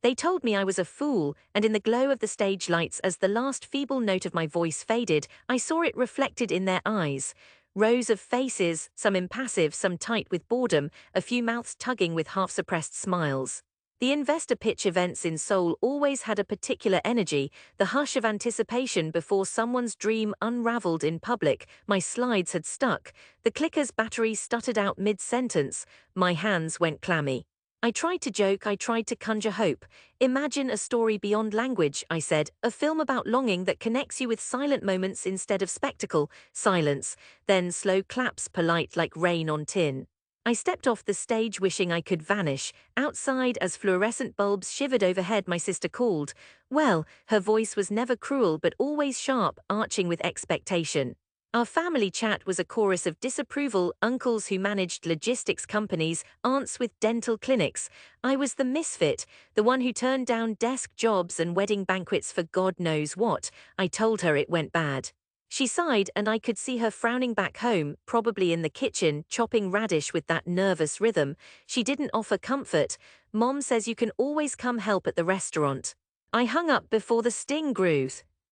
They told me I was a fool, and in the glow of the stage lights as the last feeble note of my voice faded, I saw it reflected in their eyes. Rows of faces, some impassive, some tight with boredom, a few mouths tugging with half-suppressed smiles. The investor pitch events in Seoul always had a particular energy, the hush of anticipation before someone's dream unraveled in public. My slides had stuck. The clicker's battery stuttered out mid-sentence. My hands went clammy. I tried to joke, I tried to conjure hope. Imagine a story beyond language, I said, a film about longing that connects you with silent moments instead of spectacle. Silence, then slow claps, polite like rain on tin. I stepped off the stage wishing I could vanish. Outside, as fluorescent bulbs shivered overhead, my sister called. Well, her voice was never cruel but always sharp, arching with expectation. Our family chat was a chorus of disapproval, uncles who managed logistics companies, aunts with dental clinics. I was the misfit, the one who turned down desk jobs and wedding banquets for God knows what. I told her it went bad. She sighed, and I could see her frowning back home, probably in the kitchen, chopping radish with that nervous rhythm. She didn't offer comfort. Mom says you can always come help at the restaurant. I hung up before the sting grew.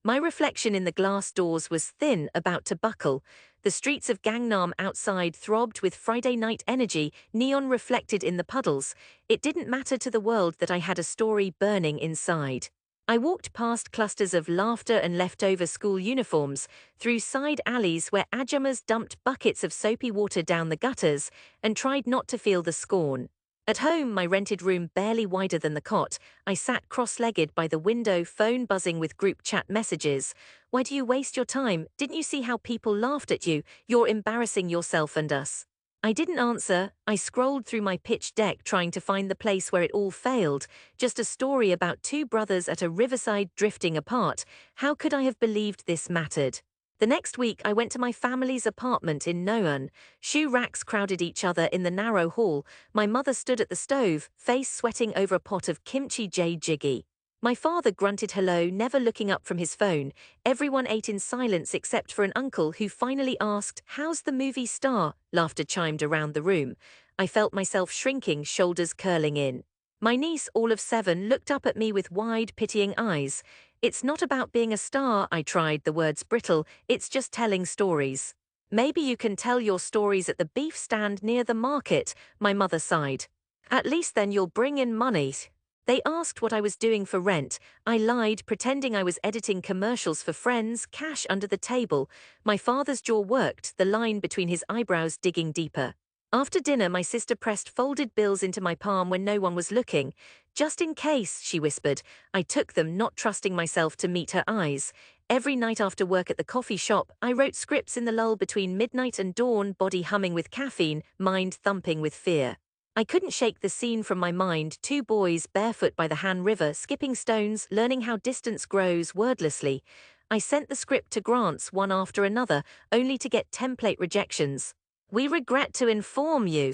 My reflection in the glass doors was thin, about to buckle. The streets of Gangnam outside throbbed with Friday night energy, neon reflected in the puddles. It didn't matter to the world that I had a story burning inside. I walked past clusters of laughter and leftover school uniforms, through side alleys where ajumas dumped buckets of soapy water down the gutters, and tried not to feel the scorn. At home, my rented room barely wider than the cot, I sat cross-legged by the window, phone buzzing with group chat messages. Why do you waste your time? Didn't you see how people laughed at you? You're embarrassing yourself and us. I didn't answer. I scrolled through my pitch deck trying to find the place where it all failed. Just a story about two brothers at a riverside drifting apart. How could I have believed this mattered? The next week, I went to my family's apartment in Noan. Shoe racks crowded each other in the narrow hall. My mother stood at the stove, face sweating over a pot of kimchi jjigae. My father grunted hello, never looking up from his phone. Everyone ate in silence except for an uncle who finally asked, "How's the movie star?" Laughter chimed around the room. I felt myself shrinking, shoulders curling in. My niece, all of 7, looked up at me with wide, pitying eyes. "It's not about being a star," I tried, the words brittle. "It's just telling stories." "Maybe you can tell your stories at the beef stand near the market," my mother sighed. "At least then you'll bring in money." They asked what I was doing for rent. I lied, pretending I was editing commercials for friends, cash under the table. My father's jaw worked, the line between his eyebrows digging deeper. After dinner, my sister pressed folded bills into my palm when no one was looking. "Just in case," she whispered. I took them, not trusting myself to meet her eyes. Every night after work at the coffee shop, I wrote scripts in the lull between midnight and dawn, body humming with caffeine, mind thumping with fear. I couldn't shake the scene from my mind, 2 boys barefoot by the Han River, skipping stones, learning how distance grows wordlessly. I sent the script to grants one after another, only to get template rejections. "We regret to inform you."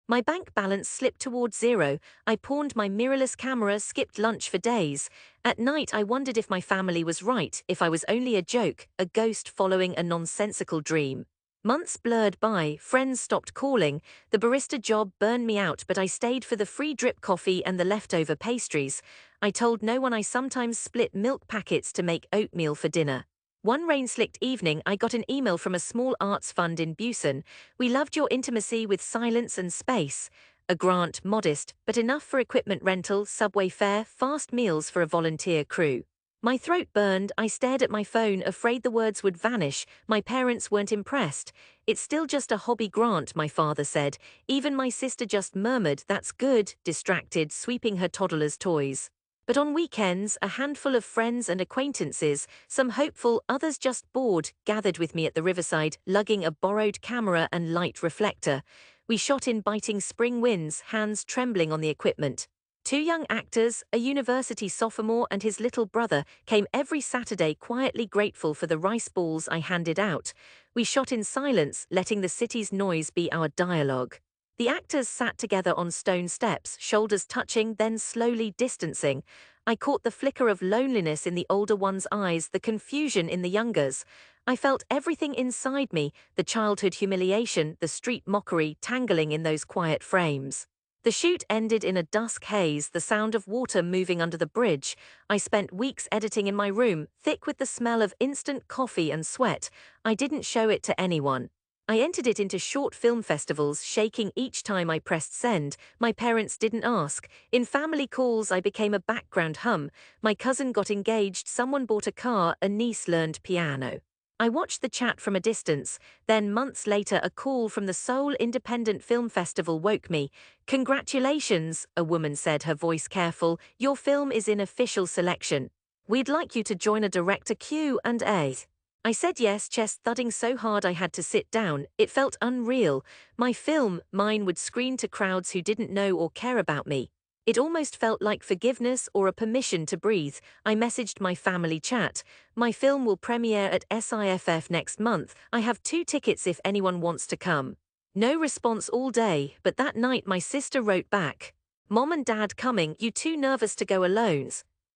My bank balance slipped toward zero. I pawned my mirrorless camera, skipped lunch for days. At night, I wondered if my family was right, if I was only a joke, a ghost following a nonsensical dream. Months blurred by, friends stopped calling, the barista job burned me out, but I stayed for the free drip coffee and the leftover pastries. I told no one I sometimes split milk packets to make oatmeal for dinner. One rain-slicked evening, I got an email from a small arts fund in Busan. "We loved your intimacy with silence and space." A grant, modest, but enough for equipment rental, subway fare, fast meals for a volunteer crew. My throat burned. I stared at my phone, afraid the words would vanish. My parents weren't impressed. "It's still just a hobby grant," my father said. Even my sister just murmured, "That's good," distracted, sweeping her toddler's toys. But on weekends, a handful of friends and acquaintances, some hopeful, others just bored, gathered with me at the riverside, lugging a borrowed camera and light reflector. We shot in biting spring winds, hands trembling on the equipment. 2 young actors, a university sophomore and his little brother, came every Saturday quietly grateful for the rice balls I handed out. We shot in silence, letting the city's noise be our dialogue. The actors sat together on stone steps, shoulders touching, then slowly distancing. I caught the flicker of loneliness in the older one's eyes, the confusion in the younger's. I felt everything inside me, the childhood humiliation, the street mockery, tangling in those quiet frames. The shoot ended in a dusk haze, the sound of water moving under the bridge. I spent weeks editing in my room, thick with the smell of instant coffee and sweat. I didn't show it to anyone. I entered it into short film festivals, shaking each time I pressed send. My parents didn't ask. In family calls, I became a background hum. My cousin got engaged, someone bought a car, a niece learned piano. I watched the chat from a distance. Then months later, a call from the Seoul Independent Film Festival woke me. "Congratulations," a woman said, her voice careful. "Your film is in official selection. We'd like you to join a director Q&A." I said yes, chest thudding so hard I had to sit down. It felt unreal. My film, mine, would screen to crowds who didn't know or care about me. It almost felt like forgiveness or a permission to breathe. I messaged my family chat. "My film will premiere at SIFF next month. I have 2 tickets if anyone wants to come." No response all day, but that night my sister wrote back. "Mom and Dad coming, you too nervous to go alone?"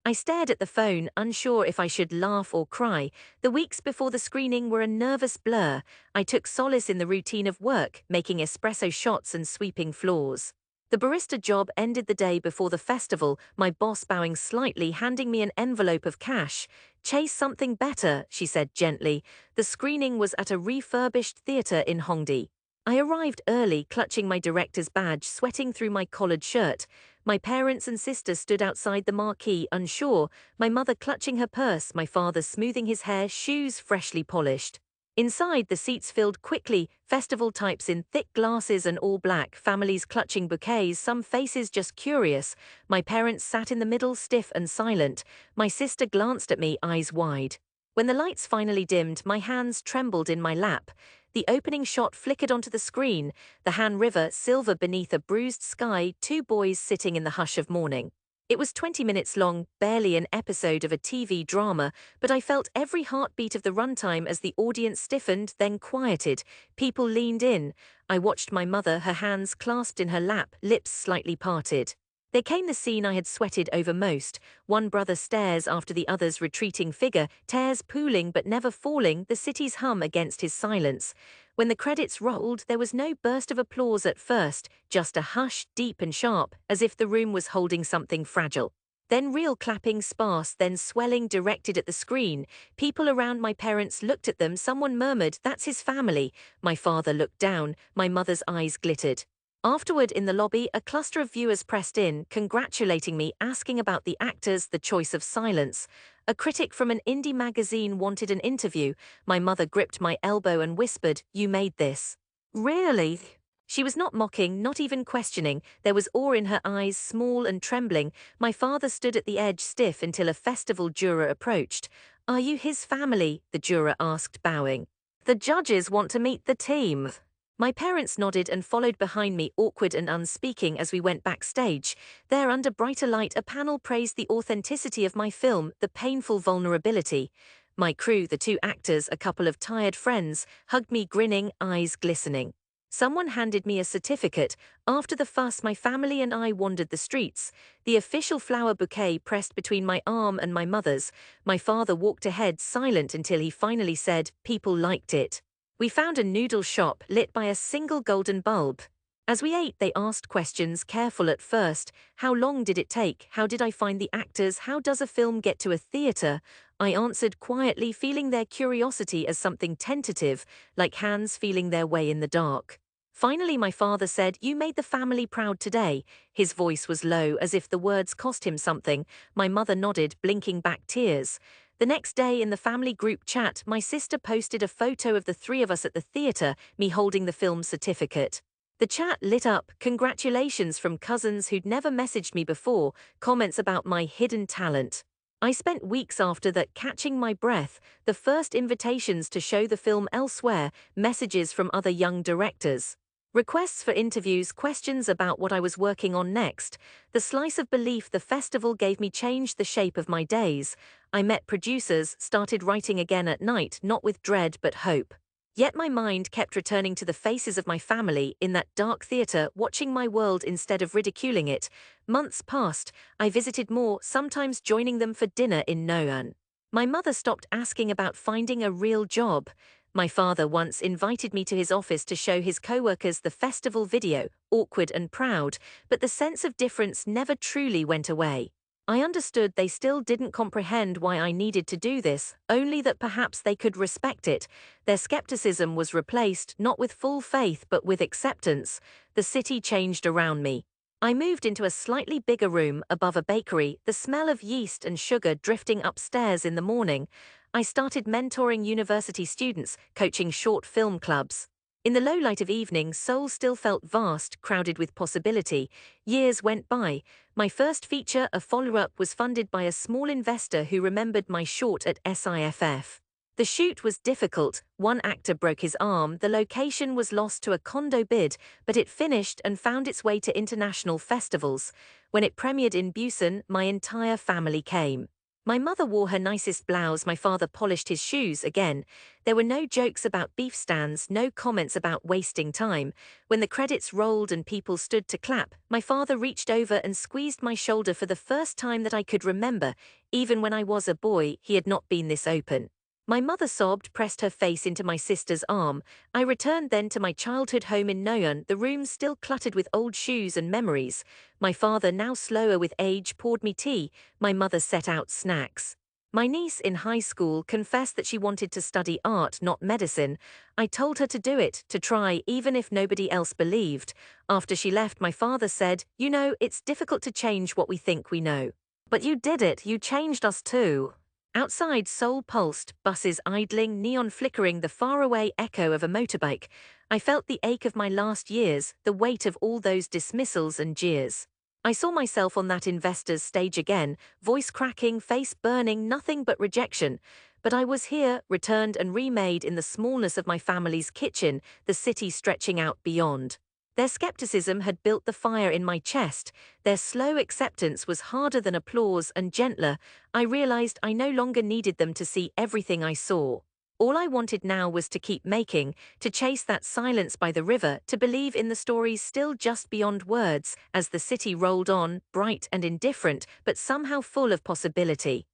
I stared at the phone, unsure if I should laugh or cry. The weeks before the screening were a nervous blur. I took solace in the routine of work, making espresso shots and sweeping floors. The barista job ended the day before the festival, my boss bowing slightly, handing me an envelope of cash. "Chase something better," she said gently. The screening was at a refurbished theater in Hongdae. I arrived early, clutching my director's badge, sweating through my collared shirt. My parents and sister stood outside the marquee, unsure, my mother clutching her purse, my father smoothing his hair, shoes freshly polished. Inside, the seats filled quickly, festival types in thick glasses and all black, families clutching bouquets, some faces just curious. My parents sat in the middle, stiff and silent. My sister glanced at me, eyes wide. When the lights finally dimmed, my hands trembled in my lap. The opening shot flickered onto the screen, the Han River, silver beneath a bruised sky, 2 boys sitting in the hush of morning. It was 20 minutes long, barely an episode of a TV drama, but I felt every heartbeat of the runtime as the audience stiffened, then quieted. People leaned in. I watched my mother, her hands clasped in her lap, lips slightly parted. There came the scene I had sweated over most. One brother stares after the other's retreating figure, tears pooling but never falling, the city's hum against his silence. When the credits rolled, there was no burst of applause at first, just a hush, deep and sharp, as if the room was holding something fragile. Then real clapping, sparse, then swelling, directed at the screen. People around my parents looked at them, someone murmured, "That's his family." My father looked down, my mother's eyes glittered. Afterward, in the lobby, a cluster of viewers pressed in, congratulating me, asking about the actors, the choice of silence. A critic from an indie magazine wanted an interview. My mother gripped my elbow and whispered, "You made this." "Really?" She was not mocking, not even questioning. There was awe in her eyes, small and trembling. My father stood at the edge, stiff, until a festival juror approached. "Are you his family?" the juror asked, bowing. "The judges want to meet the team." My parents nodded and followed behind me, awkward and unspeaking, as we went backstage. There, under brighter light, a panel praised the authenticity of my film, the painful vulnerability. My crew, the 2 actors, a couple of tired friends, hugged me grinning, eyes glistening. Someone handed me a certificate. After the fuss, my family and I wandered the streets. The official flower bouquet pressed between my arm and my mother's. My father walked ahead, silent, until he finally said, "People liked it." We found a noodle shop lit by a single golden bulb. As we ate, they asked questions, careful at first. How long did it take? How did I find the actors? How does a film get to a theater? I answered quietly, feeling their curiosity as something tentative, like hands feeling their way in the dark. Finally, my father said, "You made the family proud today." His voice was low, as if the words cost him something. My mother nodded, blinking back tears. The next day, in the family group chat, my sister posted a photo of the 3 of us at the theater, me holding the film certificate. The chat lit up, congratulations from cousins who'd never messaged me before, comments about my hidden talent. I spent weeks after that catching my breath, the first invitations to show the film elsewhere, messages from other young directors. Requests for interviews, questions about what I was working on next. The slice of belief the festival gave me changed the shape of my days. I met producers, started writing again at night, not with dread but hope. Yet my mind kept returning to the faces of my family in that dark theater, watching my world instead of ridiculing it. Months passed, I visited more, sometimes joining them for dinner in Noan. My mother stopped asking about finding a real job. My father once invited me to his office to show his co-workers the festival video, awkward and proud, but the sense of difference never truly went away. I understood they still didn't comprehend why I needed to do this, only that perhaps they could respect it. Their skepticism was replaced not with full faith but with acceptance. The city changed around me. I moved into a slightly bigger room above a bakery, the smell of yeast and sugar drifting upstairs in the morning. I started mentoring university students, coaching short film clubs. In the low light of evening, Seoul still felt vast, crowded with possibility. Years went by. My first feature, a follow-up, was funded by a small investor who remembered my short at SIFF. The shoot was difficult. One actor broke his arm, the location was lost to a condo bid, but it finished and found its way to international festivals. When it premiered in Busan, my entire family came. My mother wore her nicest blouse, my father polished his shoes again. There were no jokes about beef stands, no comments about wasting time. When the credits rolled and people stood to clap, my father reached over and squeezed my shoulder for the first time that I could remember. Even when I was a boy, he had not been this open. My mother sobbed, pressed her face into my sister's arm. I returned then to my childhood home in Noyon, the room still cluttered with old shoes and memories. My father, now slower with age, poured me tea. My mother set out snacks. My niece in high school confessed that she wanted to study art, not medicine. I told her to do it, to try, even if nobody else believed. After she left, my father said, "You know, it's difficult to change what we think we know. But you did it, you changed us too." Outside, Seoul pulsed, buses idling, neon flickering, the faraway echo of a motorbike. I felt the ache of my last years, the weight of all those dismissals and jeers. I saw myself on that investor's stage again, voice cracking, face burning, nothing but rejection. But I was here, returned and remade in the smallness of my family's kitchen, the city stretching out beyond. Their skepticism had built the fire in my chest. Their slow acceptance was harder than applause and gentler. I realized I no longer needed them to see everything I saw. All I wanted now was to keep making, to chase that silence by the river, to believe in the stories still just beyond words, as the city rolled on, bright and indifferent, but somehow full of possibility.